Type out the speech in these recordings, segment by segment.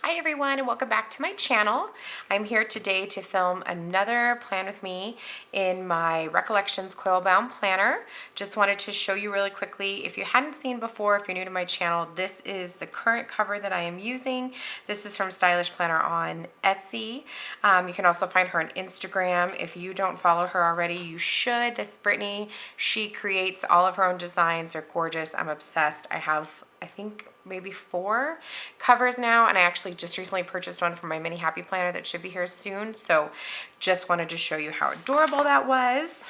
Hi everyone and welcome back to my channel. I'm here today to film another plan with me in my Recollections Coil Planner. Just wanted to show you really quickly, if you hadn't seen before, if you're new to my channel, this is the current cover that I am using. This is from StylishPlanner on Etsy. You can also find her on Instagram. If you don't follow her already, you should. This is Brittany. She creates all of her own designs. They're gorgeous. I'm obsessed. I think maybe 4 covers now, and I actually just recently purchased one for my mini happy planner that should be here soon, so just wanted to show you how adorable that was.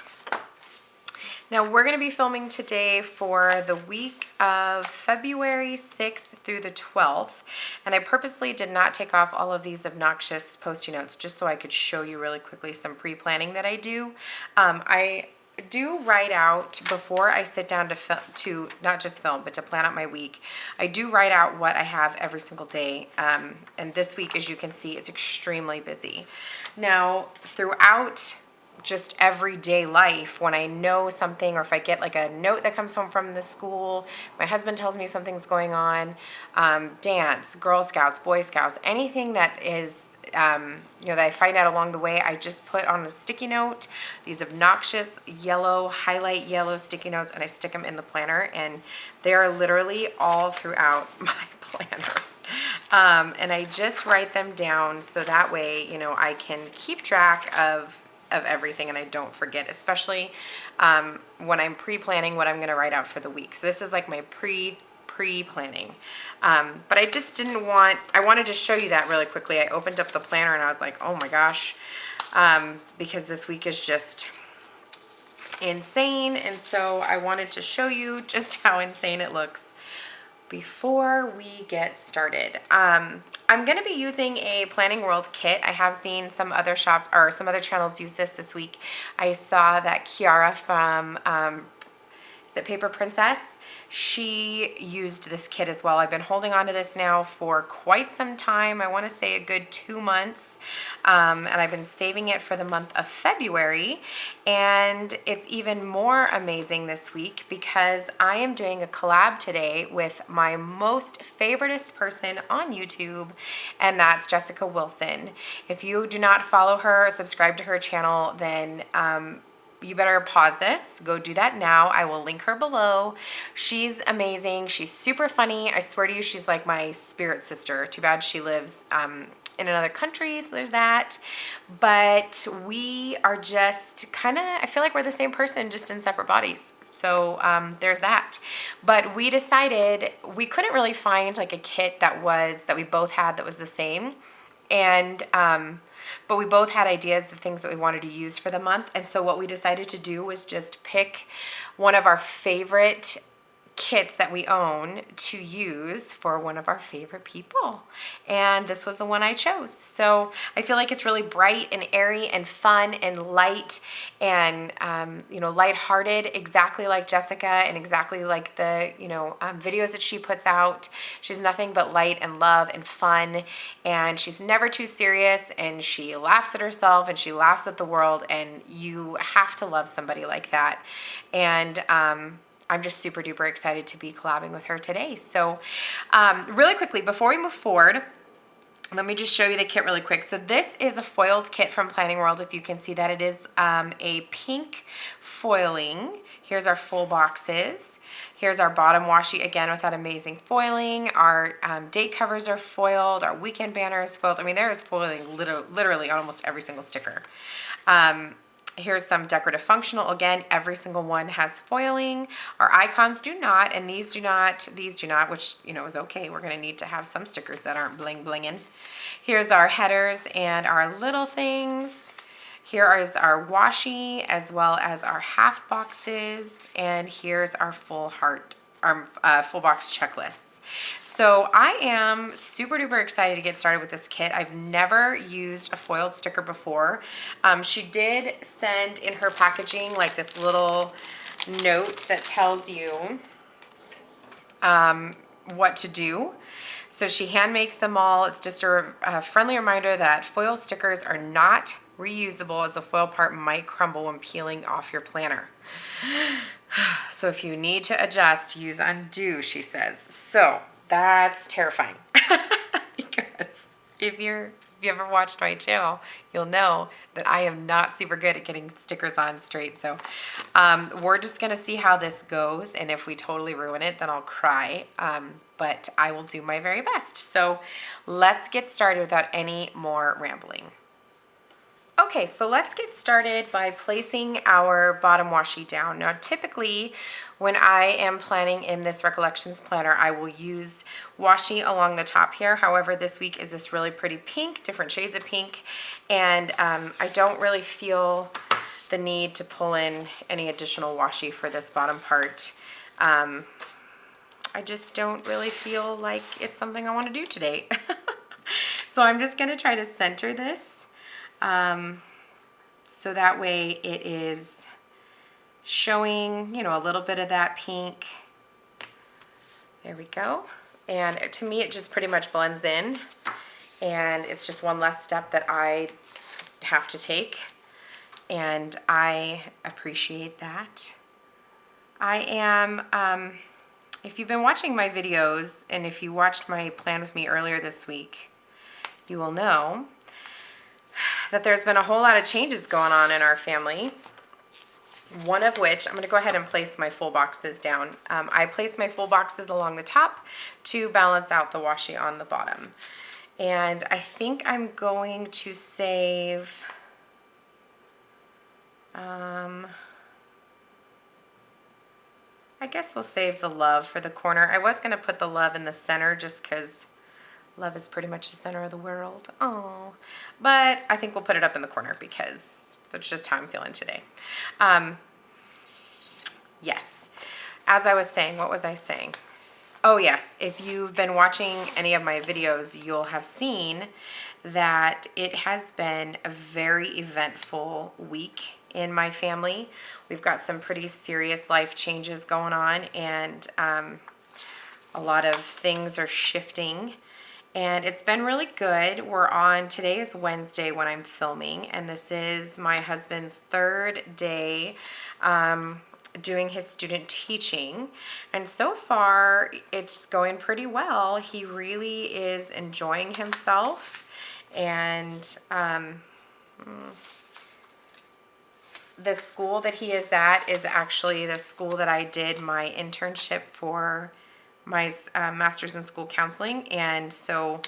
Now we're going to be filming today for the week of February 6th through the 12th, and I purposely did not take off all of these obnoxious post-it notes just so I could show you really quickly some pre-planning that I do. I do write out before I sit down to not just film, but to plan out my week. I do write out what I have every single day, and this week, as you can see, it's extremely busy. Now, throughout just everyday life, when I know something, or if I get like a note that comes home from the school, my husband tells me something's going on, dance, Girl Scouts, Boy Scouts, anything that is that I find out along the way, I just put on a sticky note, these obnoxious highlight yellow sticky notes, and I stick them in the planner, and they are literally all throughout my planner. And I just write them down so that way, I can keep track of everything and I don't forget, especially when I'm pre-planning what I'm going to write out for the week. So this is like my pre-planning. But I just I wanted to show you that really quickly. I opened up the planner and I was like, oh my gosh, because this week is just insane. And so I wanted to show you just how insane it looks before we get started. I'm going to be using a Planning World kit. I have seen some other some other channels use this week. I saw that Kiara from is it Paper Princess? She used this kit as well. I've been holding on to this now for quite some time. I want to say a good 2 months. And I've been saving it for the month of February. And it's even more amazing this week because I am doing a collab today with my most favoritist person on YouTube, and that's Jessica Wilson. If you do not follow her or subscribe to her channel, then you better pause this, go do that now. I will link her below. She's amazing. She's super funny. I swear to you, she's like my spirit sister. Too bad she lives in another country, so there's that. But we are just I feel like we're the same person, just in separate bodies. So there's that. But we decided we couldn't really find like a kit that we both had that was the same. And but we both had ideas of things that we wanted to use for the month, and so what we decided to do was just pick one of our favorite kits that we own to use for one of our favorite people, and this was the one I chose. So I feel like it's really bright and airy and fun and light and lighthearted, exactly like Jessica and exactly like the videos that she puts out. She's nothing but light and love and fun, and she's never too serious, and she laughs at herself and she laughs at the world, and you have to love somebody like that. And I'm just super duper excited to be collabing with her today. So really quickly, before we move forward, let me just show you the kit really quick. So this is a foiled kit from Planning World. If you can see that, it is a pink foiling. Here's our full boxes. Here's our bottom washi, again, with that amazing foiling. Our date covers are foiled. Our weekend banner is foiled. I mean, there is foiling literally on almost every single sticker. Here's some decorative functional. Again, every single one has foiling. Our icons do not, and these do not, which, is okay. We're going to need to have some stickers that aren't bling blinging. Here's our headers and our little things. Here is our washi as well as our half boxes, and here's our full box checklists. So I am super duper excited to get started with this kit. I've never used a foiled sticker before. She did send in her packaging like this little note that tells you what to do. So she hand makes them all. It's just a friendly reminder that foil stickers are not reusable, as the foil part might crumble when peeling off your planner. So if you need to adjust, use undo, she says. So that's terrifying because If you ever watched my channel, you'll know that I am not super good at getting stickers on straight. So we're just gonna see how this goes, and if we totally ruin it, then I'll cry. But I will do my very best. So let's get started without any more rambling. Okay, so let's get started by placing our bottom washi down. Now, typically, when I am planning in this Recollections planner, I will use washi along the top here. However, this week is this really pretty pink, different shades of pink, and I don't really feel the need to pull in any additional washi for this bottom part. I just don't really feel like it's something I want to do today. So I'm just going to try to center this. So that way it is showing, you know, a little bit of that pink. There we go. And to me, it just pretty much blends in, and it's just one less step that I have to take, and I appreciate that. I am, if you've been watching my videos, and if you watched my plan with me earlier this week, you will know that there's been a whole lot of changes going on in our family. One of which, I'm going to go ahead and place my full boxes down. I place my full boxes along the top to balance out the washi on the bottom. And I think I'm going to save, I guess we'll save the love for the corner. I was going to put the love in the center just because love is pretty much the center of the world. Oh, but I think we'll put it up in the corner because that's just how I'm feeling today. Yes, as I was saying, what was I saying? Oh yes, if you've been watching any of my videos, you'll have seen that it has been a very eventful week in my family. We've got some pretty serious life changes going on, and a lot of things are shifting. And it's been really good. Today is Wednesday when I'm filming, and this is my husband's third day doing his student teaching. And so far, it's going pretty well. He really is enjoying himself. And the school that he is at is actually the school that I did my internship for my master's in school counseling, and so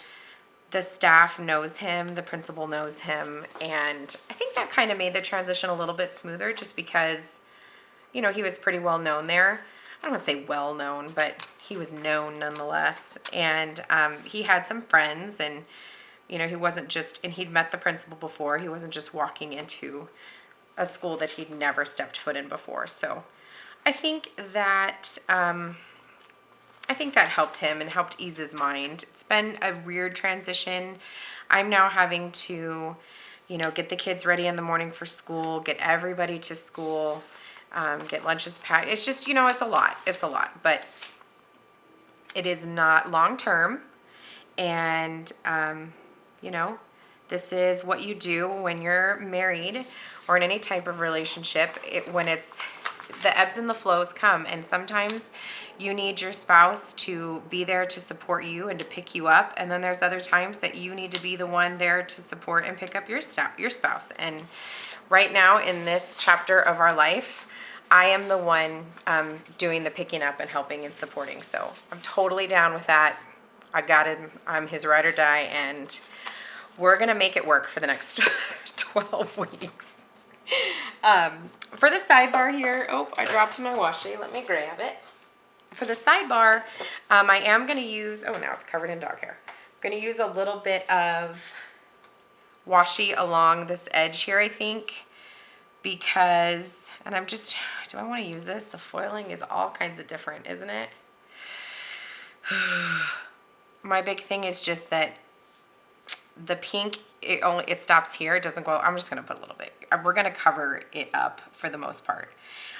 the staff knows him, the principal knows him, and I think that kind of made the transition a little bit smoother just because, you know, he was pretty well known there. I don't want to say well known, but he was known nonetheless, and he had some friends, and, you know, he wasn't just, and he'd met the principal before, he wasn't just walking into a school that he'd never stepped foot in before. So I think that helped him and helped ease his mind. It's been a weird transition. I'm now having to, you know, get the kids ready in the morning for school, get everybody to school, get lunches packed. It's just, you know, it's a lot. It's a lot, but it is not long term. And, you know, this is what you do when you're married or in any type of relationship. When it's the ebbs and the flows come, and sometimes you need your spouse to be there to support you and to pick you up, and then there's other times that you need to be the one there to support and pick up your spouse. And right now in this chapter of our life, I am the one doing the picking up and helping and supporting. So I'm totally down with that. I got him. I'm his ride or die, and we're gonna make it work for the next 12 weeks. For the sidebar here, oh, I dropped my washi. Let me grab it. For the sidebar, I am going to use, oh, now it's covered in dog hair. I'm going to use a little bit of washi along this edge here, I think, because, and I'm just, do I want to use this? The foiling is all kinds of different, isn't it? My big thing is just that the pink, it stops here. It doesn't go, I'm just going to put a little bit. We're going to cover it up for the most part.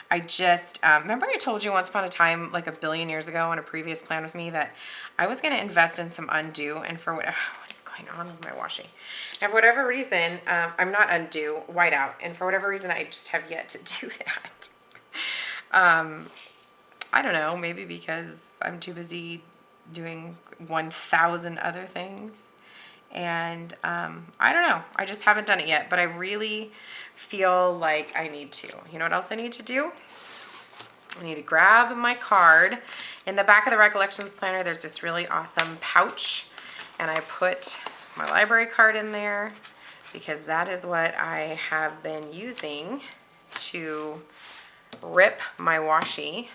I just, remember I told you once upon a time, like a billion years ago in a previous plan with me, that I was going to invest in some undo, and for what is going on with my washi? And for whatever reason, I'm not undo, white out, and for whatever reason, I just have yet to do that. I don't know, maybe because I'm too busy doing 1,000 other things. And I don't know, I just haven't done it yet, but I really feel like I need to. You know what else I need to do? I need to grab my card. In the back of the Recollections planner, there's this really awesome pouch, and I put my library card in there because that is what I have been using to rip my washi,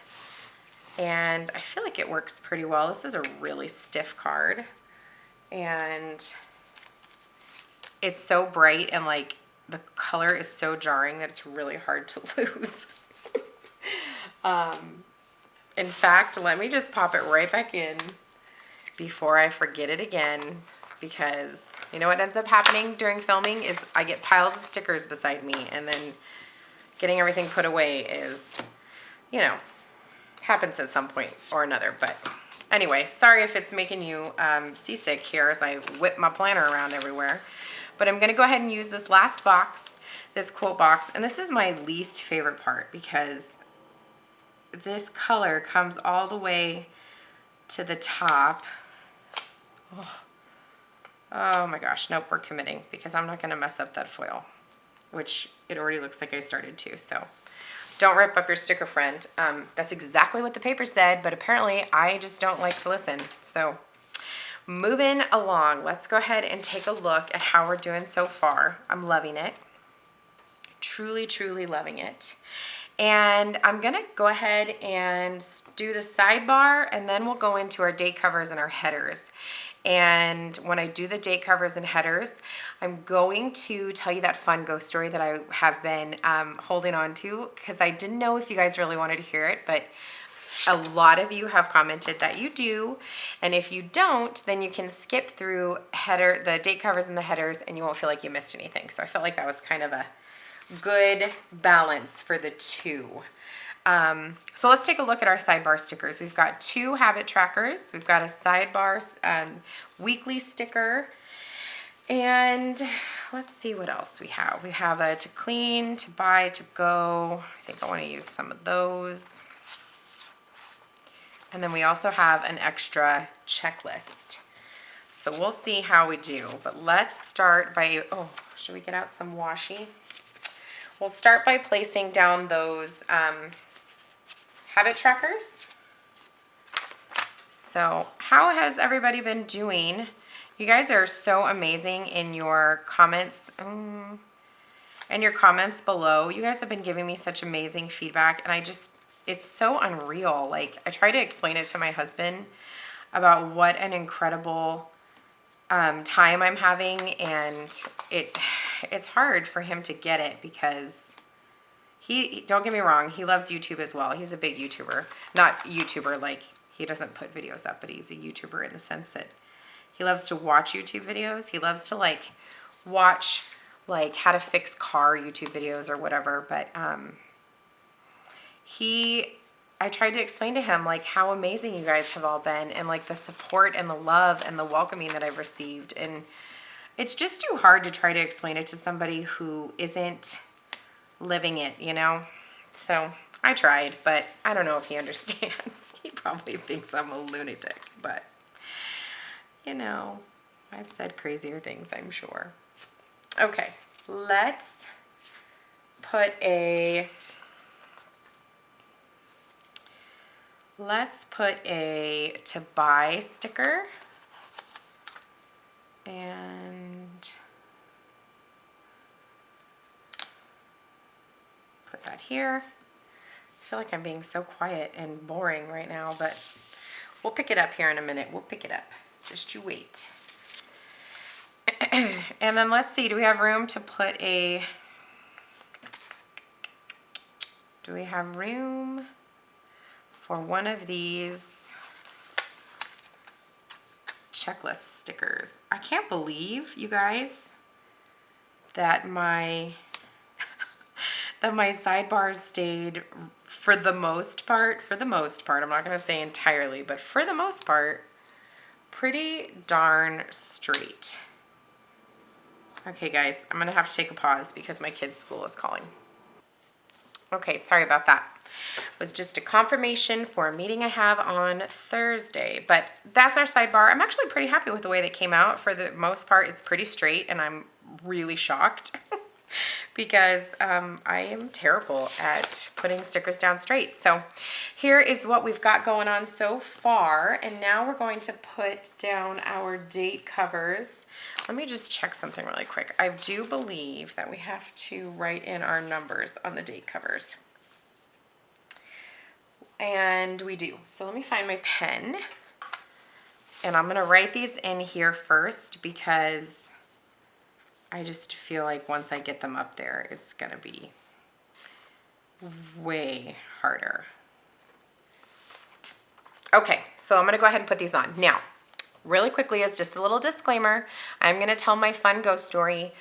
and I feel like it works pretty well. This is a really stiff card, and it's so bright, and like the color is so jarring that it's really hard to lose. In fact, let me just pop it right back in before I forget it again, because you know what ends up happening during filming is I get piles of stickers beside me, and then getting everything put away is, you know, happens at some point or another. But anyway, sorry if it's making you seasick here as I whip my planner around everywhere. But I'm gonna go ahead and use this last box, this quote box, and this is my least favorite part because this color comes all the way to the top. Oh my gosh, nope, we're committing because I'm not gonna mess up that foil, which it already looks like I started to, so don't rip up your sticker, friend. That's exactly what the paper said, but apparently I just don't like to listen. So moving along, let's go ahead and take a look at how we're doing so far. I'm loving it. Truly, truly loving it. And I'm gonna go ahead and do the sidebar, and then we'll go into our date covers and our headers. And when I do the date covers and headers, I'm going to tell you that fun ghost story that I have been holding on to, because I didn't know if you guys really wanted to hear it, but a lot of you have commented that you do. And if you don't, then you can skip through the date covers and the headers, and you won't feel like you missed anything. So I felt like that was kind of a good balance for the two. So let's take a look at our sidebar stickers. We've got 2 habit trackers. We've got a sidebar weekly sticker. And let's see what else we have. We have a to clean, to buy, to go. I think I want to use some of those. And then we also have an extra checklist. So we'll see how we do. But let's start by, oh, should we get out some washi? We'll start by placing down those habit trackers. So how has everybody been doing? You guys are so amazing in your comments. Below. You guys have been giving me such amazing feedback, and it's so unreal. Like, I try to explain it to my husband about what an incredible time I'm having, and it's hard for him to get it because don't get me wrong, he loves YouTube as well. He's a big YouTuber. Not YouTuber like he doesn't put videos up, but he's a YouTuber in the sense that he loves to watch YouTube videos. He loves to like watch like how to fix car YouTube videos or whatever, but I tried to explain to him like how amazing you guys have all been, and like the support and the love and the welcoming that I've received. And it's just too hard to try to explain it to somebody who isn't living it, you know? So I tried, but I don't know if he understands. He probably thinks I'm a lunatic, but you know, I've said crazier things, I'm sure. Okay, let's put a to buy sticker, and put that here. I feel like I'm being so quiet and boring right now, but we'll pick it up here in a minute. We'll pick it up. Just you wait. And then let's see, do we have room to put do we have room for one of these checklist stickers? I can't believe, you guys, that my sidebars stayed for the most part, I'm not going to say entirely, but for the most part, pretty darn straight. Okay guys, I'm going to have to take a pause because my kids' school is calling. Okay, sorry about that. It was just a confirmation for a meeting I have on Thursday. But that's our sidebar. I'm actually pretty happy with the way they came out. For the most part, it's pretty straight, and I'm really shocked because I am terrible at putting stickers down straight. So here is what we've got going on so far. And now we're going to put down our date covers. Let me just check something really quick. I do believe that we have to write in our numbers on the date covers. And we do. So let me find my pen. And I'm going to write these in here first because I just feel like once I get them up there, it's going to be way harder. Okay, so I'm going to go ahead and put these on. Now, really quickly, as just a little disclaimer, I'm going to tell my fun ghost story.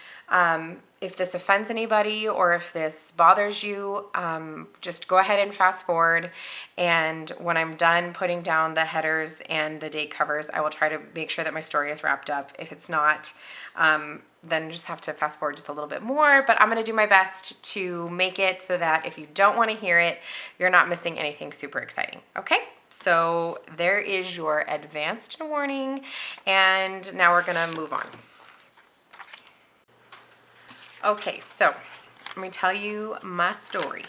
If this offends anybody or if this bothers you, just go ahead and fast forward. And when I'm done putting down the headers and the date covers, I will try to make sure that my story is wrapped up. If it's not, then you just have to fast forward just a little bit more. But I'm going to do my best to make it so that if you don't want to hear it, you're not missing anything super exciting. Okay? So there is your advanced warning, and now we're gonna move on. Okay, so let me tell you my story.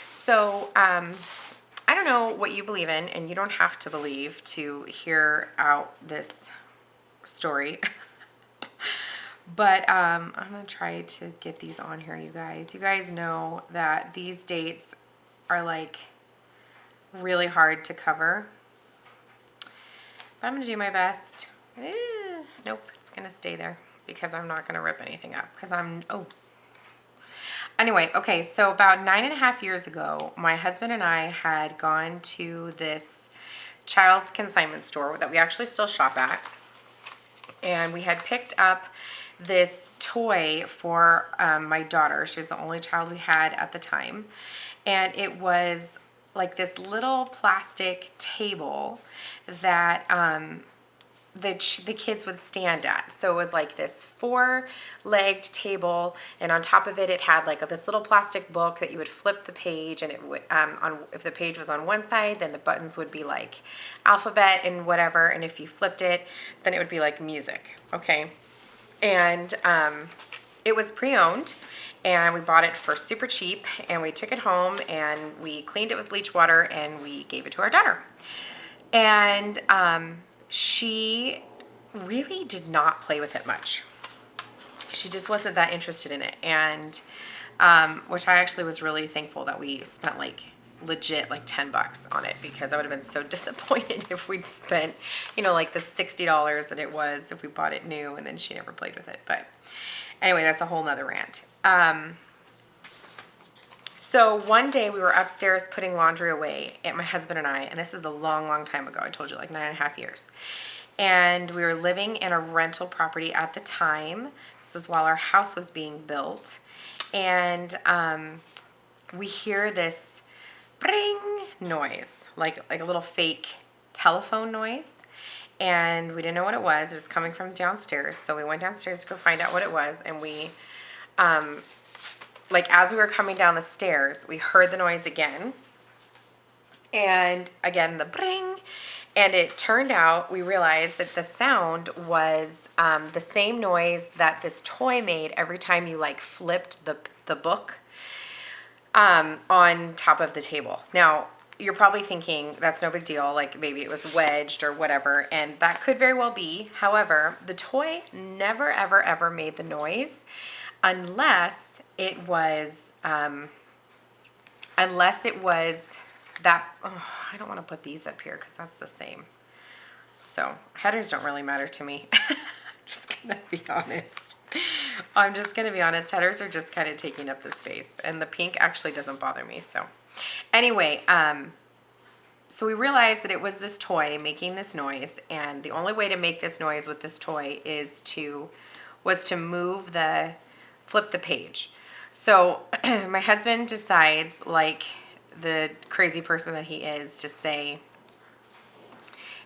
So I don't know what you believe in, and you don't have to believe to hear out this story. But I'm gonna try to get these on here, you guys. You guys know that these dates are like really hard to cover, but I'm gonna do my best. Nope, it's gonna stay there because I'm not gonna rip anything up because anyway. Okay, so about 9.5 years ago, my husband and I had gone to this child's consignment store that we actually still shop at, and we had picked up this toy for my daughter. She was the only child we had at the time, and it was like this little plastic table that the kids would stand at. So it was like this 4-legged table, and on top of it, it had like this little plastic book that you would flip the page, and it would if the page was on one side, then the buttons would be like alphabet and whatever, and if you flipped it, then it would be like music. Okay, and it was pre-owned. And we bought it for super cheap, and we took it home and we cleaned it with bleach water and we gave it to our daughter. And she really did not play with it much. She just wasn't that interested in it. And which I actually was really thankful that we spent like legit like $10 on it, because I would have been so disappointed if we'd spent, you know, like the $60 that it was if we bought it new and then she never played with it. But anyway, that's a whole nother rant. So one day we were upstairs putting laundry away, my husband and I, and this is a long, long time ago. I told you, like 9.5 years. And we were living in a rental property at the time. This was while our house was being built. And we hear this bring noise, like a little fake telephone noise. And we didn't know what it was. It was coming from downstairs. So we went downstairs to go find out what it was. And we, like as we were coming down the stairs, we heard the noise again. And again, the bring. And it turned out, we realized that the sound was the same noise that this toy made every time you like flipped the book on top of the table. Now, you're probably thinking that's no big deal, like maybe it was wedged or whatever, and that could very well be. However, the toy never, ever, ever made the noise unless it was that, oh, I don't want to put these up here because that's the same. So headers don't really matter to me. Just gonna be honest. I'm just gonna be honest. Headers are just kind of taking up the space, and the pink actually doesn't bother me. So anyway, so we realized that it was this toy making this noise, and the only way to make this noise with this toy was to flip the page. So my husband decides, like the crazy person that he is, to say,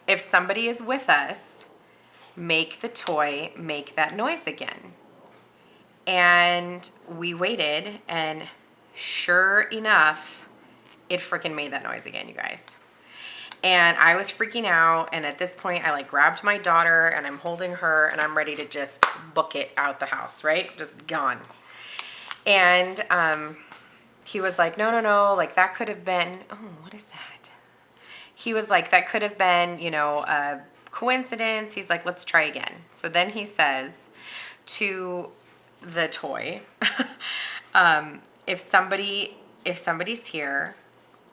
if somebody is with us, make the toy make that noise again. And we waited, and Sure enough, it freaking made that noise again, you guys. And I was freaking out, and at this point I like grabbed my daughter and I'm holding her and I'm ready to just book it out the house, right? Just gone. And he was like, no, no, no, like that could have been, oh, what is that? He was like, that could have been, you know, a coincidence. He's like, let's try again. So then he says to the toy, if somebody's here,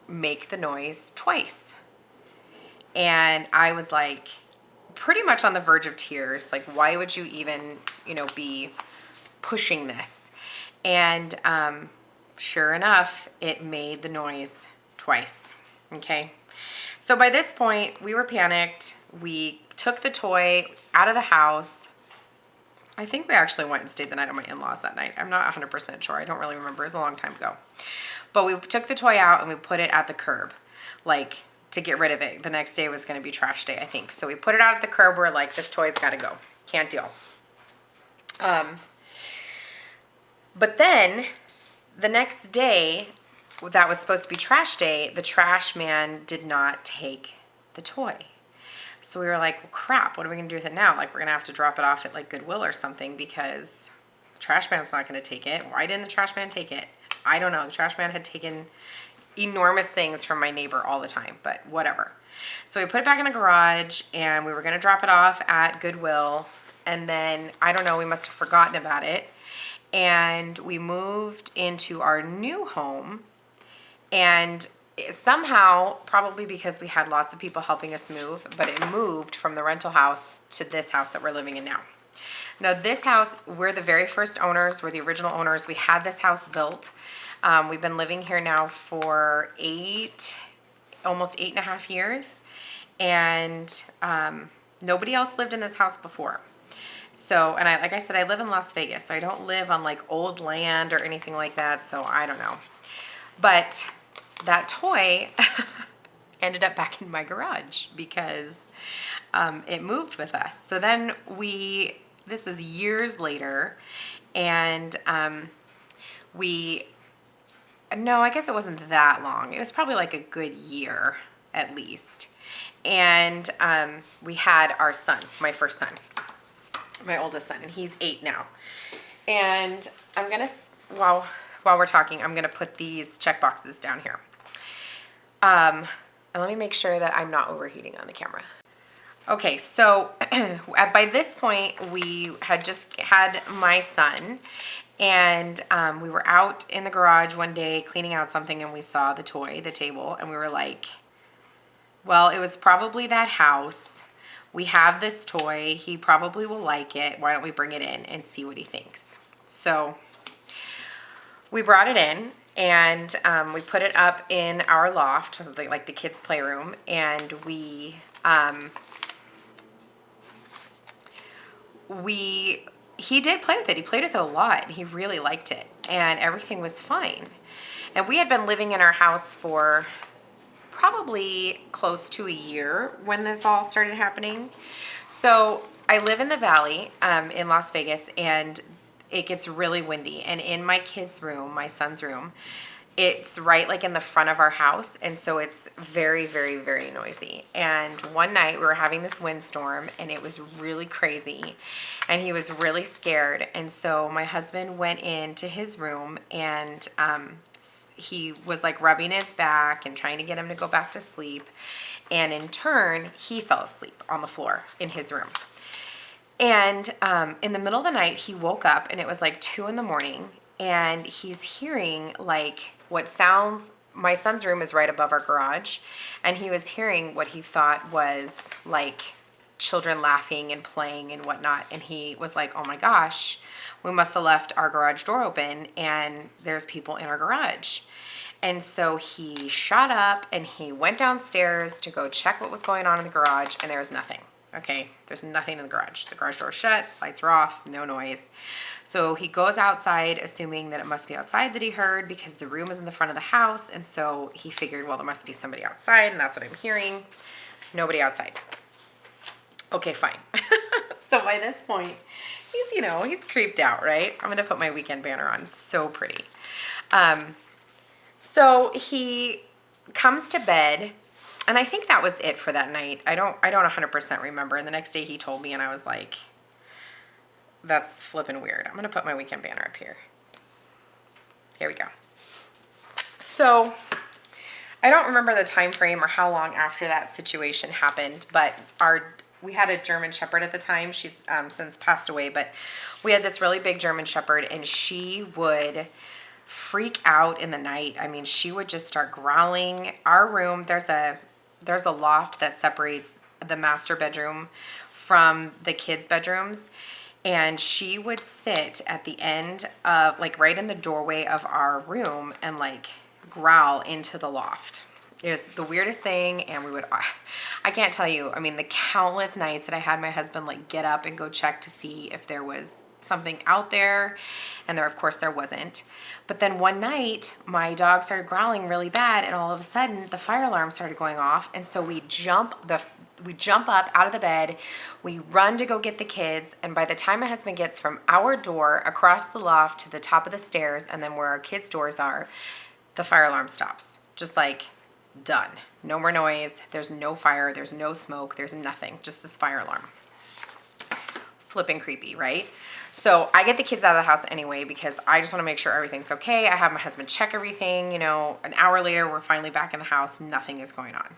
make the noise twice. And I was like pretty much on the verge of tears. Like, why would you even, you know, be pushing this? And sure enough, it made the noise twice. Okay. So by this point, we were panicked. We took the toy out of the house. I think we actually went and stayed the night at my in-laws that night. I'm not 100% sure. I don't really remember. It was a long time ago. But we took the toy out and we put it at the curb, like, to get rid of it. The next day was going to be trash day, I think. So we put it out at the curb. We're like, this toy's got to go. Can't deal. But then the next day, that was supposed to be trash day, the trash man did not take the toy. So we were like, well, crap, what are we going to do with it now? Like, we're going to have to drop it off at like Goodwill or something because the trash man's not going to take it. Why didn't the trash man take it? I don't know. The trash man had taken enormous things from my neighbor all the time, but whatever. So we put it back in the garage and we were going to drop it off at Goodwill. And then, I don't know, we must have forgotten about it. And we moved into our new home, and somehow, probably because we had lots of people helping us move, but it moved from the rental house to this house that we're living in now. Now this house, we're the very first owners, we're the original owners. We had this house built. We've been living here now for almost 8.5 years, and nobody else lived in this house before. So, and like I said, I live in Las Vegas, so I don't live on like old land or anything like that, so I don't know. But that toy ended up back in my garage because it moved with us. So then this is years later, and no, I guess it wasn't that long. It was probably like a good year at least. And we had our son, my first son, my oldest son, and he's 8 now. And I'm gonna, while we're talking, I'm gonna put these check boxes down here. And let me make sure that I'm not overheating on the camera. Okay, so by this point, we had just had my son, and we were out in the garage one day cleaning out something, and we saw the toy, the table, and we were like, well, it was probably that house. We have this toy. He probably will like it. Why don't we bring it in and see what he thinks? So we brought it in, and we put it up in our loft, like the kids' playroom, and he did play with it. He played with it a lot. He really liked it, and everything was fine. And we had been living in our house for probably close to a year when this all started happening. So I live in the valley in Las Vegas, and it gets really windy. And in my kid's room, my son's room, it's right like in the front of our house, and so it's very, very, very noisy. And one night we were having this windstorm, and it was really crazy, and he was really scared. And so my husband went into his room, and he was like rubbing his back and trying to get him to go back to sleep. And in turn, he fell asleep on the floor in his room. And in the middle of the night, he woke up, and it was like 2 in the morning, and he's hearing like what sounds, my son's room is right above our garage, and he was hearing what he thought was like children laughing and playing and whatnot. And he was like, oh my gosh, we must have left our garage door open and there's people in our garage. And so he shot up and he went downstairs to go check what was going on in the garage, and there was nothing. Okay, there's nothing in the garage. The garage door's shut, lights are off, no noise. So he goes outside, assuming that it must be outside that he heard, because the room is in the front of the house. And so he figured, well, there must be somebody outside, and that's what I'm hearing. Nobody outside. Okay, fine. So by this point, he's creeped out, right? I'm gonna put my weekend banner on. So pretty. So he comes to bed, and I think that was it for that night. I don't 100% remember. And the next day he told me, and I was like, that's flipping weird. I'm gonna put my weekend banner up here. Here we go. So I don't remember the time frame or how long after that situation happened, but we had a German Shepherd at the time. She's since passed away, but we had this really big German Shepherd, and she would freak out in the night. I mean, she would just start growling. Our room, there's a loft that separates the master bedroom from the kids' bedrooms, and she would sit at the end of, like, right in the doorway of our room and like growl into the loft. It was the weirdest thing, and I can't tell you, I mean, the countless nights that I had my husband like get up and go check to see if there was something out there, and of course there wasn't. But then one night my dog started growling really bad, and all of a sudden the fire alarm started going off, and so we jump up out of the bed, we run to go get the kids, and by the time my husband gets from our door across the loft to the top of the stairs and then where our kids' doors are, the fire alarm stops. Just like, done. No more noise. There's no fire. There's no smoke. There's nothing. Just this fire alarm. Flipping creepy, right? So I get the kids out of the house anyway because I just want to make sure everything's okay. I have my husband check everything. You know, an hour later, we're finally back in the house. Nothing is going on.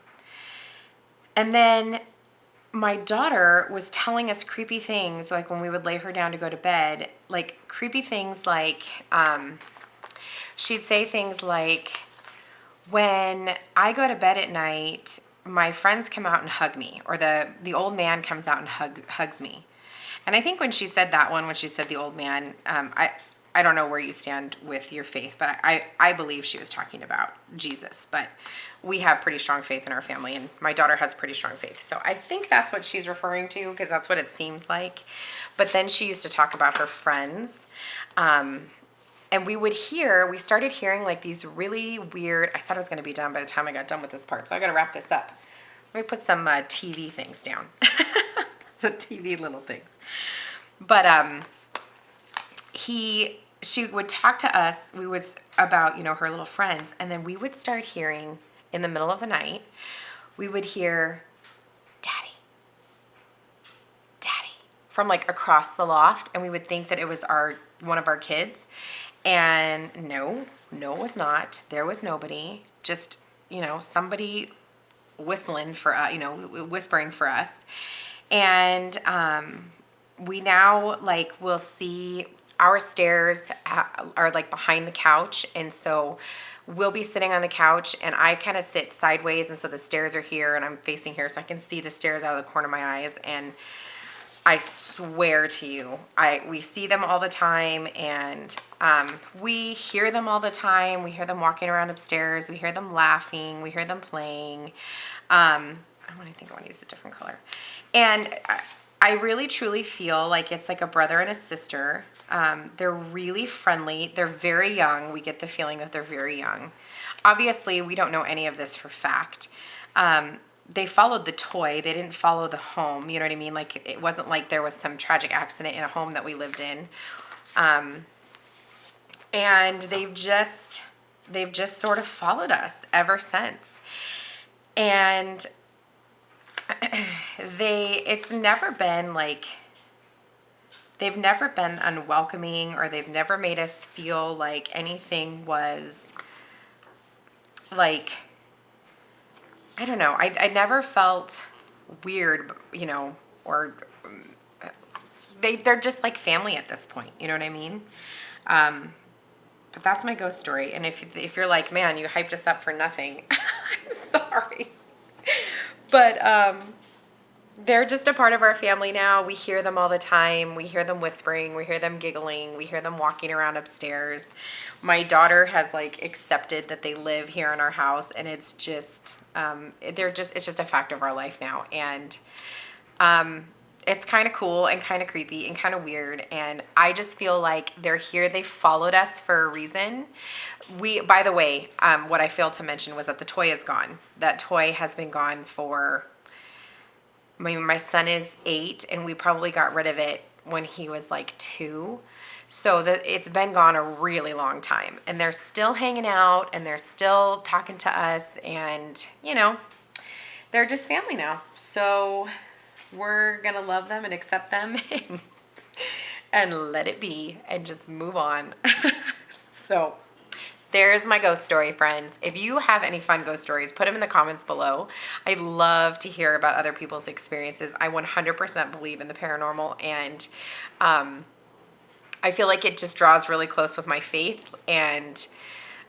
And then my daughter was telling us creepy things, like when we would lay her down to go to bed, like creepy things like, she'd say things like, when I go to bed at night, my friends come out and hug me, or the old man comes out and hugs me. And I think when she said that one, when she said the old man, I don't know where you stand with your faith, but I believe she was talking about Jesus. But we have pretty strong faith in our family, and my daughter has pretty strong faith. So I think that's what she's referring to, because that's what it seems like. But then she used to talk about her friends. And we started hearing like these really weird, I said I was going to be done by the time I got done with this part, so I got to wrap this up. Let me put some TV things down. Some TV little things. But she would talk to us, about, her little friends, and then we would start hearing in the middle of the night, we would hear, Daddy, Daddy, from like across the loft, and we would think that it was one of our kids. And no, it was not. There was nobody. Just, somebody whistling for us, whispering for us. And we now will see our stairs are like behind the couch, and so we'll be sitting on the couch, and I kind of sit sideways, and so the stairs are here, and I'm facing here, so I can see the stairs out of the corner of my eyes. And I swear to you, we see them all the time, and we hear them all the time. We hear them walking around upstairs. We hear them laughing. We hear them playing. I think I want to use a different color. And I really, truly feel like it's like a brother and a sister. They're really friendly. They're very young. We get the feeling that they're very young. Obviously, we don't know any of this for fact. They followed the toy. They didn't follow the home. You know what I mean? Like, it wasn't like there was some tragic accident in a home that we lived in. And they've just sort of followed us ever since. And it's never been like, they've never been unwelcoming, or they've never made us feel like anything was like, I don't know. I never felt weird, or they're just like family at this point. You know what I mean? But that's my ghost story. And if you're like, man, you hyped us up for nothing, I'm sorry. But they're just a part of our family now. We hear them all the time. We hear them whispering. We hear them giggling. We hear them walking around upstairs. My daughter has accepted that they live here in our house, and it's just it's just a fact of our life now. And it's kind of cool and kind of creepy and kind of weird. And I just feel like they're here. They followed us for a reason. By the way, what I failed to mention was that the toy is gone. That toy has been gone for, my son is 8, and we probably got rid of it when he was like 2. So it's been gone a really long time, and they're still hanging out and they're still talking to us, and you know, they're just family now. So we're gonna love them and accept them and let it be and just move on. So there's my ghost story, friends. If you have any fun ghost stories, put them in the comments below. I'd love to hear about other people's experiences. I 100% believe in the paranormal, and I feel like it just draws really close with my faith, and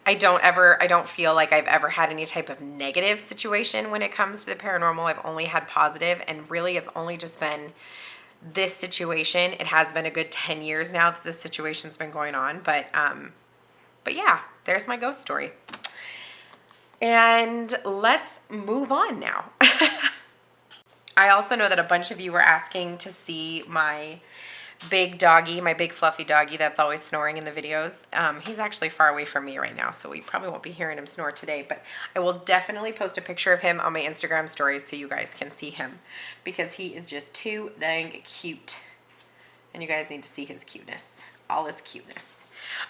I don't feel like I've ever had any type of negative situation when it comes to the paranormal. I've only had positive, and really it's only just been this situation. It has been a good 10 years now that this situation's been going on, but yeah, there's my ghost story. And let's move on now. I also know that a bunch of you were asking to see my big doggy, my big fluffy doggy that's always snoring in the videos. He's actually far away from me right now, so we probably won't be hearing him snore today, but I will definitely post a picture of him on my Instagram stories so you guys can see him, because he is just too dang cute. And you guys need to see his cuteness, all his cuteness.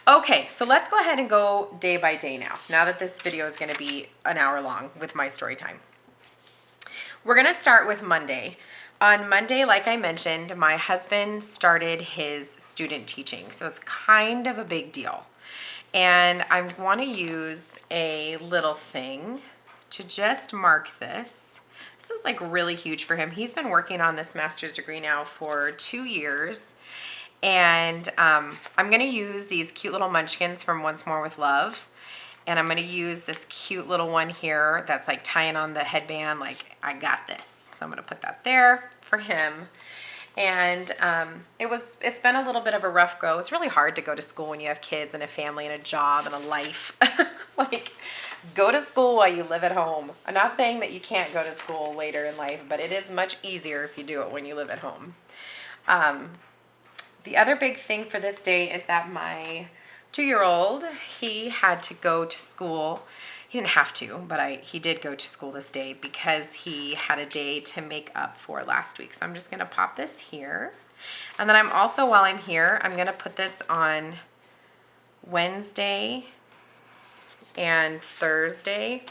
Okay, so let's go ahead and go day by day now that this video is going to be an hour long with my story time. We're going to start with Monday. On Monday, like I mentioned, my husband started his student teaching, so it's kind of a big deal. And I want to use a little thing to just mark this. This is like really huge for him. He's been working on this master's degree now for 2 years. And I'm going to use these cute little munchkins from Once More with Love. And I'm going to use this cute little one here that's like tying on the headband, like, I got this. So I'm going to put that there for him. And it's been a little bit of a rough go. It's really hard to go to school when you have kids and a family and a job and a life. Like, go to school while you live at home. I'm not saying that you can't go to school later in life, but it is much easier if you do it when you live at home. The other big thing for this day is that my 2-year-old, he had to go to school. He didn't have to, but he did go to school this day because he had a day to make up for last week. So I'm just going to pop this here. And then I'm also, while I'm here, I'm going to put this on Wednesday and Thursday.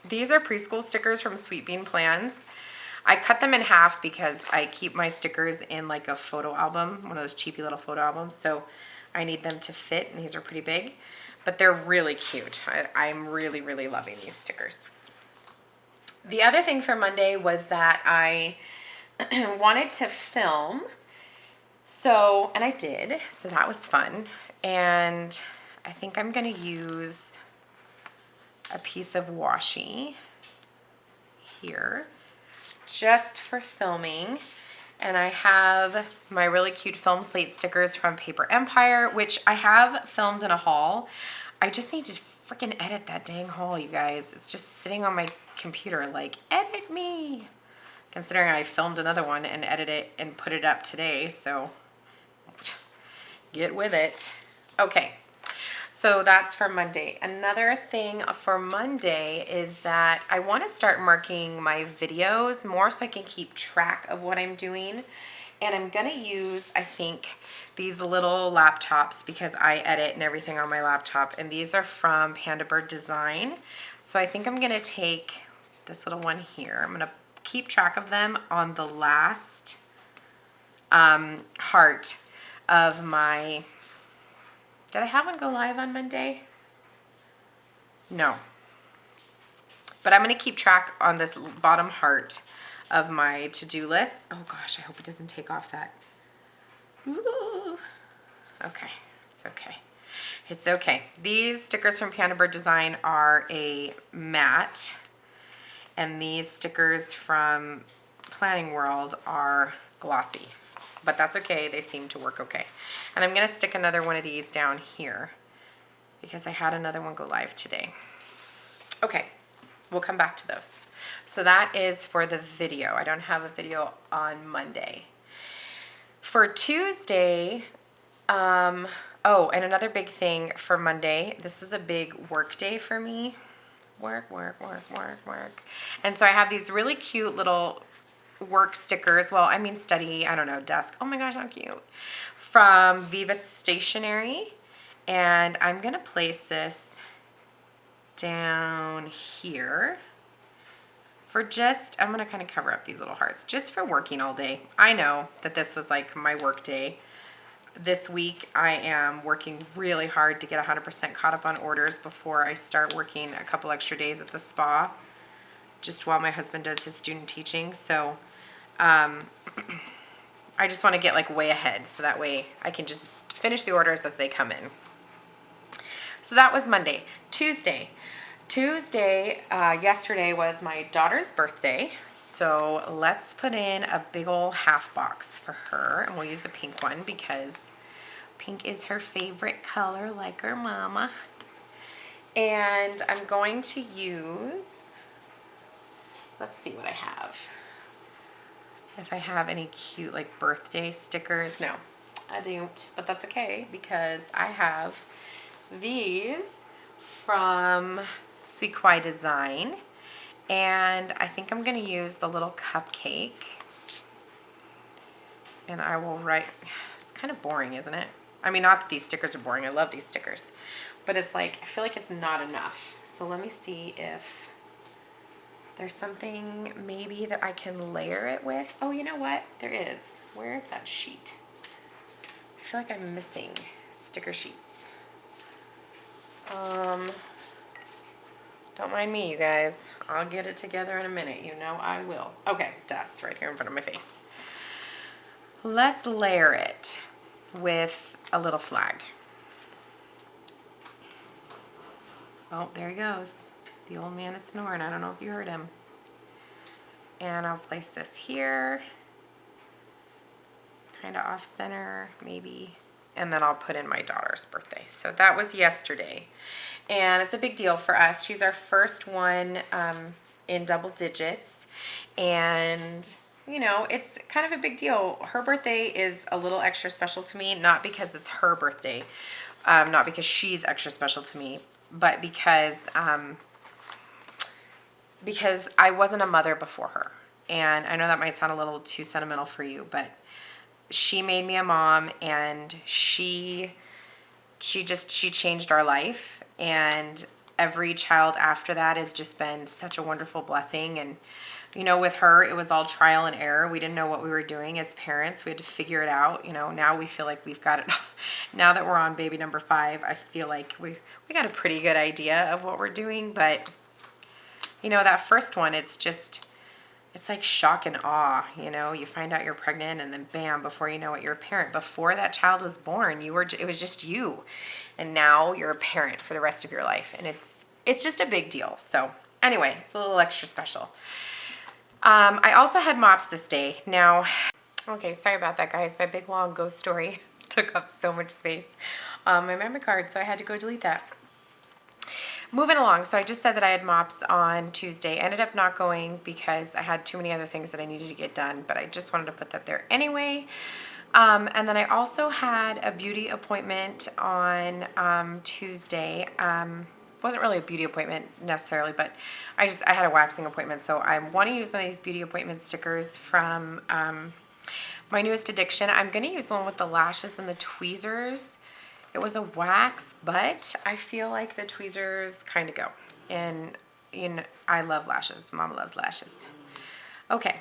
These are preschool stickers from Sweet Bean Plans. I cut them in half because I keep my stickers in like a photo album, one of those cheapy little photo albums. So I need them to fit, and these are pretty big, but they're really cute. I'm really, really loving these stickers. The other thing for Monday was that I wanted to film. And I did, so that was fun. And I think I'm gonna use a piece of washi here, just for filming. And I have my really cute film slate stickers from Paper Empire, which I have filmed in a haul. I just need to freaking edit that dang haul, you guys. It's just sitting on my computer like, edit me. Considering I filmed another one and edited it and put it up today, so get with it. Okay. So that's for Monday. Another thing for Monday is that I want to start marking my videos more so I can keep track of what I'm doing. And I'm going to use, I think, these little laptops because I edit and everything on my laptop. And these are from Panda Bird Design. So I think I'm going to take this little one here. I'm going to keep track of them on the last heart of my... Did I have one go live on Monday? No. But I'm going to keep track on this bottom heart of my to-do list. Oh gosh, I hope it doesn't take off that. Ooh. Okay, it's okay. It's okay. These stickers from Panda Bird Design are a matte, and these stickers from Planning World are glossy. But that's okay, they seem to work okay. And I'm gonna stick another one of these down here because I had another one go live today. Okay, we'll come back to those. So that is for the video. I don't have a video on Monday. For Tuesday, oh, and another big thing for Monday, this is a big work day for me. Work. And so I have these really cute little work stickers. Well, I mean study, I don't know, desk. Oh my gosh, how cute. From Viva Stationery. And I'm going to place this down here for just, I'm going to kind of cover up these little hearts just for working all day. I know that this was like my work day. This week I am working really hard to get 100% caught up on orders before I start working a couple extra days at the spa, just while my husband does his student teaching. So I just want to get like way ahead so that way I can just finish the orders as they come in. So that was Monday. Tuesday, yesterday was my daughter's birthday. So let's put in a big old half box for her, and we'll use a pink one because pink is her favorite color, like her mama. And I'm going to use, let's see what I have. If I have any cute like birthday stickers. No, I don't, but that's okay because I have these from Sweet Kawaii Design. And I think I'm going to use the little cupcake. And I will write, it's kind of boring, isn't it? I mean, not that these stickers are boring. I love these stickers. But it's like, I feel like it's not enough. So let me see if there's something maybe that I can layer it with. Oh, you know what? There is. Where's that sheet? I feel like I'm missing sticker sheets. Don't mind me, you guys. I'll get it together in a minute. You know I will. Okay, that's right here in front of my face. Let's layer it with a little flag. Oh, there he goes. The old man is snoring. I don't know if you heard him. And I'll place this here. Kind of off center, maybe. And then I'll put in my daughter's birthday. So that was yesterday. And it's a big deal for us. She's our first one in double digits. And, you know, it's kind of a big deal. Her birthday is a little extra special to me, not because it's her birthday, not because she's extra special to me, but because I wasn't a mother before her. And I know that might sound a little too sentimental for you, but she made me a mom, and she changed our life. And every child after that has just been such a wonderful blessing. And, you know, with her, it was all trial and error. We didn't know what we were doing as parents. We had to figure it out. You know, now we feel like we've got it. Now that we're on baby number 5, I feel like we got a pretty good idea of what we're doing. But, you know, that first one, it's like shock and awe. You know, you find out you're pregnant, and then bam, before you know it, you're a parent. Before that child was born, it was just you. And now you're a parent for the rest of your life. And it's just a big deal. So anyway, it's a little extra special. I also had mops this day. Now, okay, sorry about that, guys. My big long ghost story took up so much space on my memory card, so I had to go delete that. Moving along, so I just said that I had mops on Tuesday. Ended up not going because I had too many other things that I needed to get done, but I just wanted to put that there anyway. And then I also had a beauty appointment on Tuesday. Wasn't really a beauty appointment necessarily, but I had a waxing appointment. So I want to use one of these beauty appointment stickers from my newest addiction. I'm going to use one with the lashes and the tweezers. It was a wax, but I feel like the tweezers kind of go. And, you know, I love lashes. Mama loves lashes. Okay.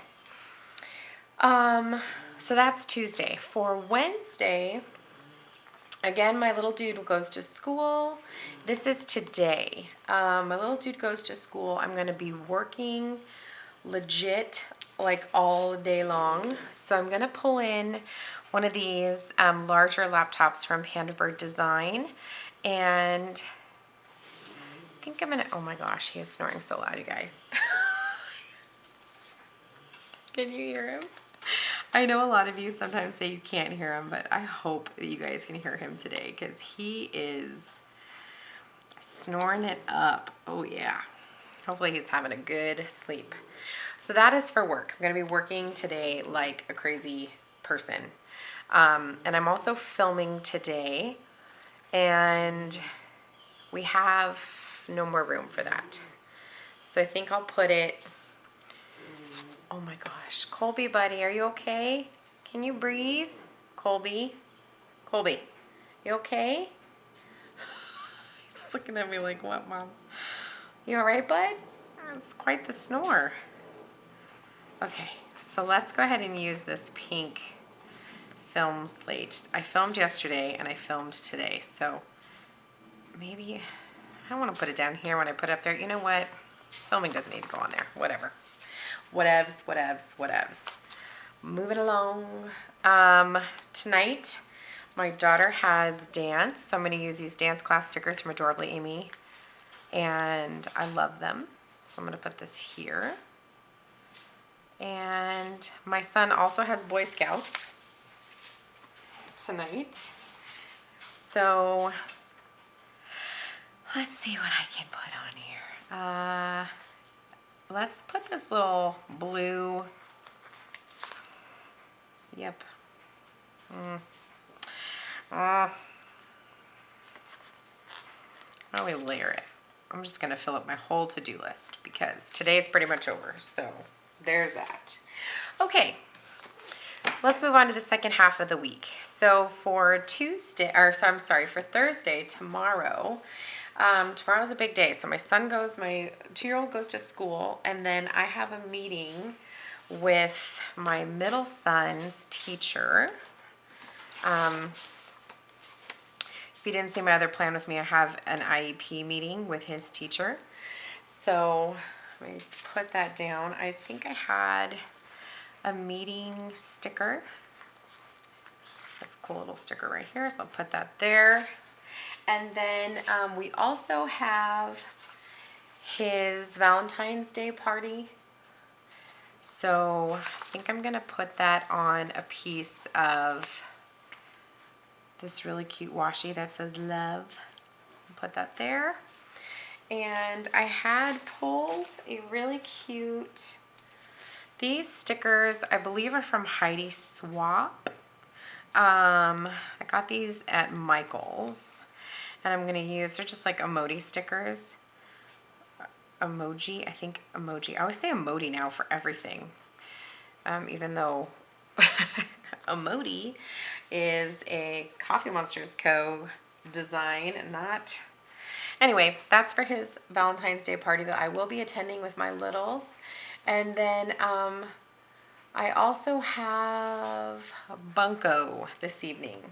So that's Tuesday. For Wednesday, again, my little dude goes to school. This is today. My little dude goes to school. I'm going to be working legit like all day long. So I'm going to pull in one of these larger laptops from PenGem Design. And I think I'm going to, oh my gosh, he is snoring so loud, you guys. Can you hear him? I know a lot of you sometimes say you can't hear him, but I hope that you guys can hear him today because he is snoring it up. Oh yeah. Hopefully he's having a good sleep. So that is for work. I'm going to be working today like a crazy person. And I'm also filming today, and we have no more room for that. So I think I'll put it Oh my gosh. Colby, buddy, are you okay? Can you breathe? Colby? Colby, you okay? He's looking at me like, what, Mom? You all right, bud? It's quite the snore. Okay, so let's go ahead and use this pink film slate. I filmed yesterday and I filmed today, so maybe, I don't want to put it down here when I put it up there. You know what? Filming doesn't need to go on there. Whatever. Whatevs, whatevs, whatevs. Moving along. Tonight, my daughter has dance, so I'm going to use these dance class stickers from Adorably Amy, and I love them. So I'm going to put this here. And my son also has Boy Scouts tonight. So let's see what I can put on here. Let's put this little blue. Yep. How do we layer it? I'm just going to fill up my whole to-do list because today's pretty much over. So there's that. Okay. Let's move on to the second half of the week. So for for Thursday, tomorrow, tomorrow's a big day. So my 2-year-old goes to school, and then I have a meeting with my middle son's teacher. If you didn't see my other plan with me, I have an IEP meeting with his teacher. So let me put that down. I think I had a meeting sticker. That's a cool little sticker right here, so I'll put that there. And then we also have his Valentine's Day party. So I think I'm gonna put that on a piece of this really cute washi that says love. Put that there. And I had pulled a really cute, these stickers I believe are from Heidi Swap. I got these at Michael's, and I'm gonna use, they're just like emoji stickers. Emoji, I think emoji. I always say emoji now for everything. Even though emoji is a Coffee Monsters Co. design, not. Anyway, that's for his Valentine's Day party that I will be attending with my littles. And then I also have Bunko this evening,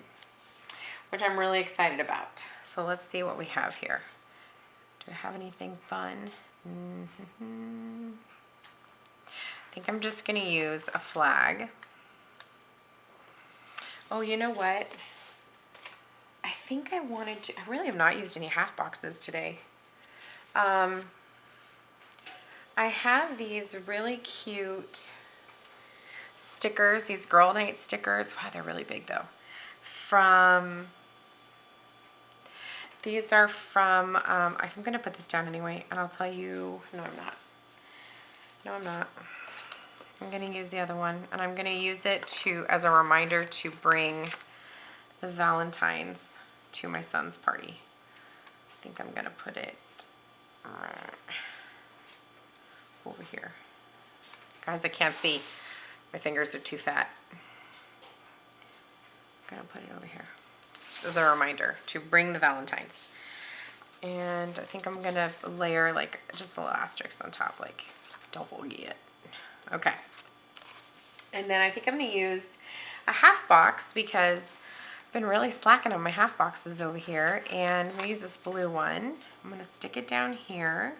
which I'm really excited about. So let's see what we have here. Do I have anything fun? I think I'm just going to use a flag. Oh, you know what? I think I wanted to, I really have not used any half boxes today. I have these really cute stickers, these girl night stickers. Wow, they're really big though. These are from, I'm going to put this down anyway, and I'll tell you, no, I'm not. No, I'm not. I'm going to use the other one, and I'm going to use it as a reminder to bring the Valentines to my son's party. I think I'm going to put it over here. Guys, I can't see. My fingers are too fat. I'm going to put it over here as a reminder to bring the Valentines. And I think I'm going to layer like just a little asterisk on top, like don't forget it. Okay. And then I think I'm going to use a half box because I've been really slacking on my half boxes over here. And I'm going to use this blue one. I'm going to stick it down here.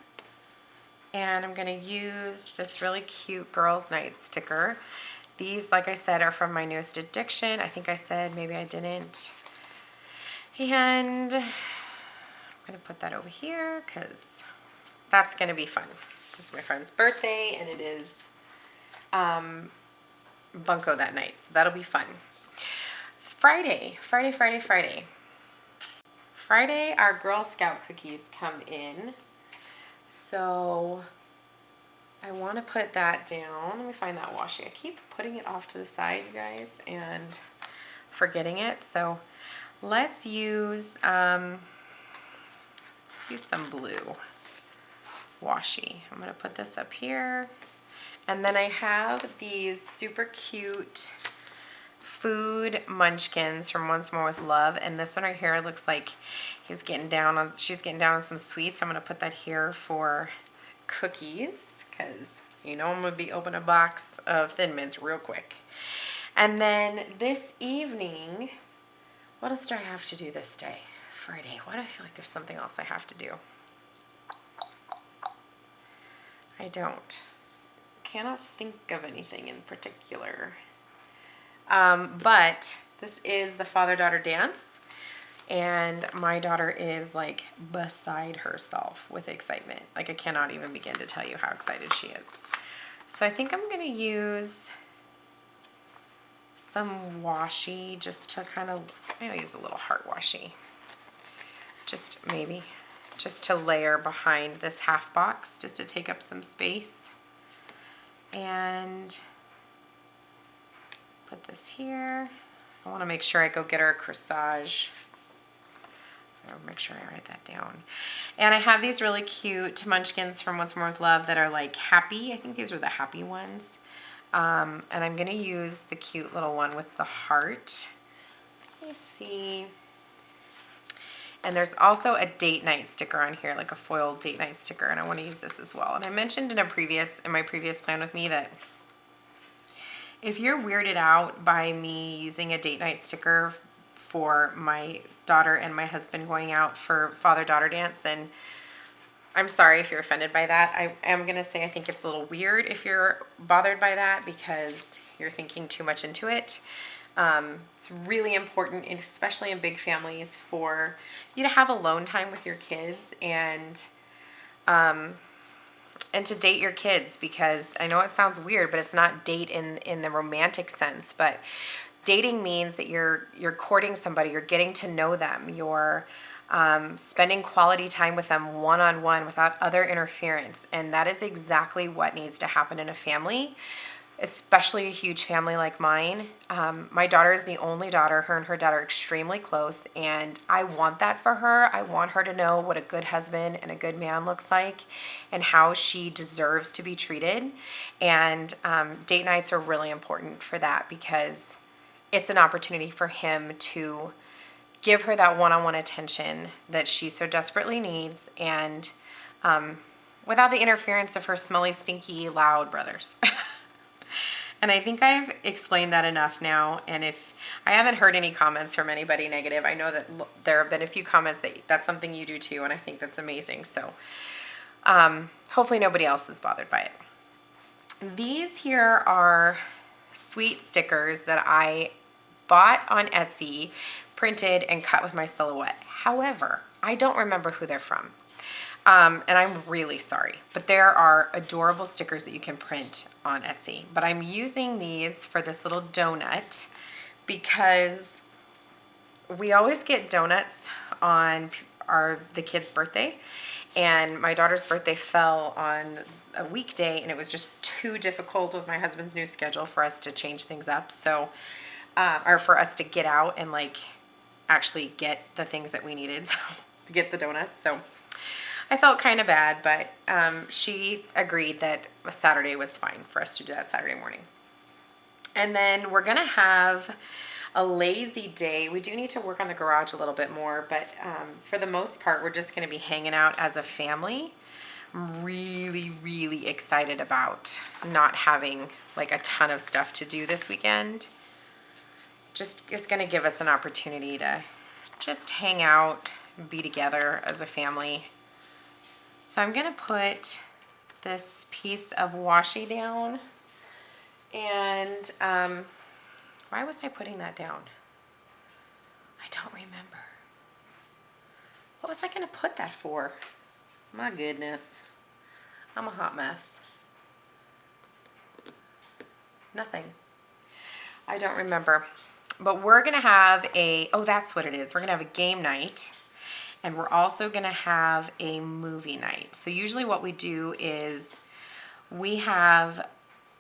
And I'm going to use this really cute Girls Night sticker. These, like I said, are from my newest addiction. I think I said, maybe I didn't. And I'm going to put that over here because that's going to be fun. It's my friend's birthday, and it is Bunko that night, so that'll be fun. Friday, our Girl Scout cookies come in. So I want to put that down. Let me find that washi. I keep putting it off to the side, you guys, and forgetting it. So let's use some blue washi. I'm going to put this up here. And then I have these super cute food munchkins from Once More with Love, and this one right here looks like she's getting down on some sweets. I'm gonna put that here for cookies because you know I'm gonna be opening a box of Thin Mints real quick. And then this evening, what else do I have to do this day? Friday. Why do I feel like there's something else I have to do? I cannot think of anything in particular. But this is the father-daughter dance, and my daughter is like beside herself with excitement. Like I cannot even begin to tell you how excited she is. So I think I'm gonna use some washi just to maybe use a little heart washi. Just to layer behind this half box, just to take up some space. And put this here. I want to make sure I go get her a corsage. I'll make sure I write that down. And I have these really cute munchkins from Once More with Love that are like happy. I think these were the happy ones. And I'm going to use the cute little one with the heart. Let me see. And there's also a date night sticker on here, like a foil date night sticker, and I want to use this as well. And I mentioned in my previous plan with me that if you're weirded out by me using a date night sticker for my daughter and my husband going out for father-daughter dance, then I'm sorry if you're offended by that. I am going to say I think it's a little weird if you're bothered by that because you're thinking too much into it. It's really important, especially in big families, for you to have alone time with your kids and to date your kids, because I know it sounds weird, but it's not date in the romantic sense, but dating means that you're courting somebody, you're getting to know them, you're spending quality time with them one-on-one without other interference, and that is exactly what needs to happen in a family, especially a huge family like mine. My daughter is the only daughter. Her and her dad are extremely close, and I want that for her. I want her to know what a good husband and a good man looks like and how she deserves to be treated. And date nights are really important for that because it's an opportunity for him to give her that one-on-one attention that she so desperately needs, and without the interference of her smelly, stinky, loud brothers. And I think I've explained that enough now, and if I haven't heard any comments from anybody negative, I know that there have been a few comments that that's something you do too, and I think that's amazing. So hopefully nobody else is bothered by it. These here are sweet stickers that I bought on Etsy, printed and cut with my silhouette. However, I don't remember who they're from. And I'm really sorry, but there are adorable stickers that you can print on Etsy. But I'm using these for this little donut because we always get donuts on the kid's birthday, and my daughter's birthday fell on a weekday, and it was just too difficult with my husband's new schedule for us to change things up. So, or for us to get out and like actually get the things that we needed, so to get the donuts. So I felt kind of bad, but she agreed that a Saturday was fine for us to do that Saturday morning. And then we're gonna have a lazy day. We do need to work on the garage a little bit more, but for the most part, we're just gonna be hanging out as a family. I'm really, really excited about not having like a ton of stuff to do this weekend. It's gonna give us an opportunity to just hang out, be together as a family. So I'm gonna put this piece of washi down, and why was I putting that down? I don't remember. What was I gonna put that for? My goodness, I'm a hot mess. Nothing. I don't remember. But we're gonna have oh, that's what it is. We're gonna have a game night. And we're also gonna have a movie night. So usually what we do is we have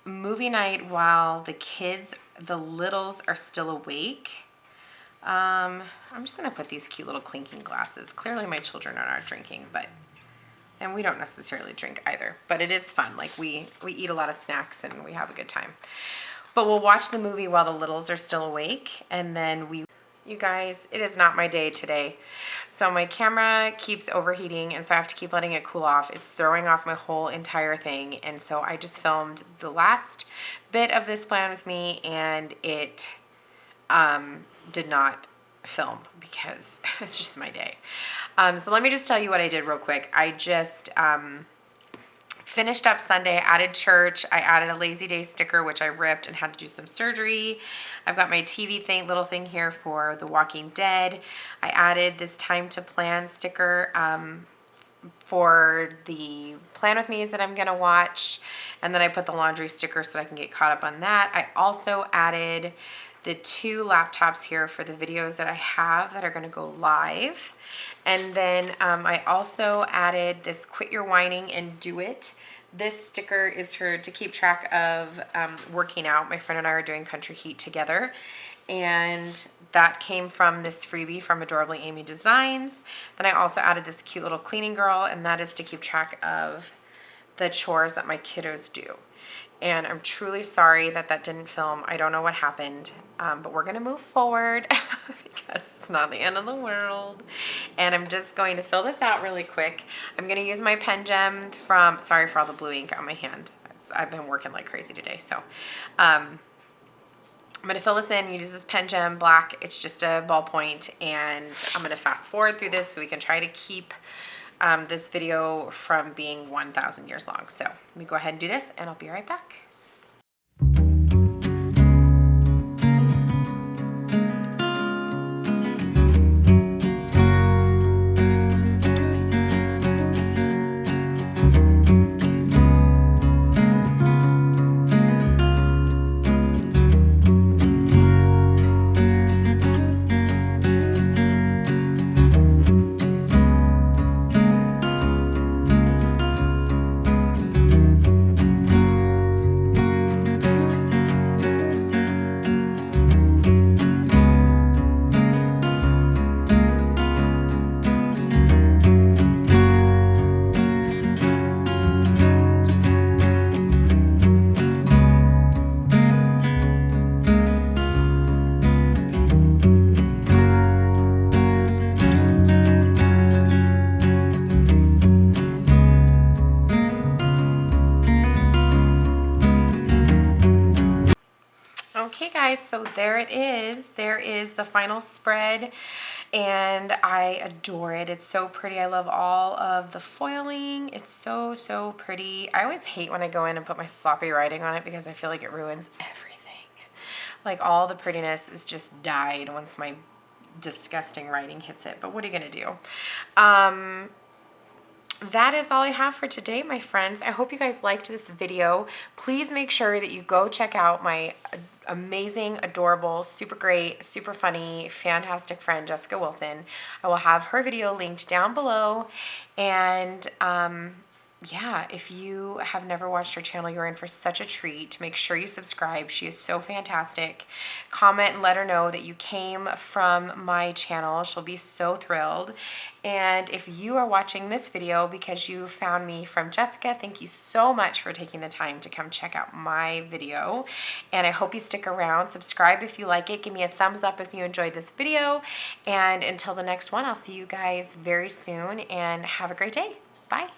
movie night while the kids, the littles, are still awake. I'm just gonna put these cute little clinking glasses. Clearly my children are not drinking, but And we don't necessarily drink either, but it is fun. Like we eat a lot of snacks and we have a good time. But we'll watch the movie while the littles are still awake, and then you guys, it is not my day today. So my camera keeps overheating, and so I have to keep letting it cool off. It's throwing off my whole entire thing, and so I just filmed the last bit of this plan with me, and it did not film because it's just my day. So let me just tell you what I did real quick. I just finished up Sunday, added church. I added a lazy day sticker, which I ripped and had to do some surgery. I've got my TV little thing here for The Walking Dead. I added this time to plan sticker for the plan with me's that I'm gonna watch. And then I put the laundry sticker so that I can get caught up on that. I also added the 2 laptops here for the videos that I have that are gonna go live. And then I also added this Quit Your Whining and Do It. This sticker is to keep track of working out. My friend and I are doing Country Heat together. And that came from this freebie from Adorably Amy Designs. Then I also added this cute little cleaning girl, and that is to keep track of the chores that my kiddos do. And I'm truly sorry that that didn't film. I don't know what happened, but we're gonna move forward because it's not the end of the world. And I'm just going to fill this out really quick. I'm gonna use my PenGem from, sorry for all the blue ink on my hand. I've been working like crazy today, so. I'm gonna fill this in, use this PenGem black. It's just a ballpoint, and I'm gonna fast forward through this so we can try to keep this video from being 1,000 years long. So let me go ahead and do this, and I'll be right back. Okay guys, so there it is. There is the final spread, and I adore it. It's so pretty. I love all of the foiling. It's so, so pretty. I always hate when I go in and put my sloppy writing on it because I feel like it ruins everything. Like all the prettiness is just dyed once my disgusting writing hits it. But what are you gonna do? That is all I have for today, my friends. I hope you guys liked this video. Please make sure that you go check out my amazing, adorable, super great, super funny, fantastic friend, Jessica Wilson. I will have her video linked down below. And yeah, if you have never watched her channel, you're in for such a treat. Make sure you subscribe. She is so fantastic. Comment and let her know that you came from my channel. She'll be so thrilled. And if you are watching this video because you found me from Jessica, thank you so much for taking the time to come check out my video. And I hope you stick around. Subscribe if you like it. Give me a thumbs up if you enjoyed this video. And until the next one, I'll see you guys very soon, and have a great day. Bye.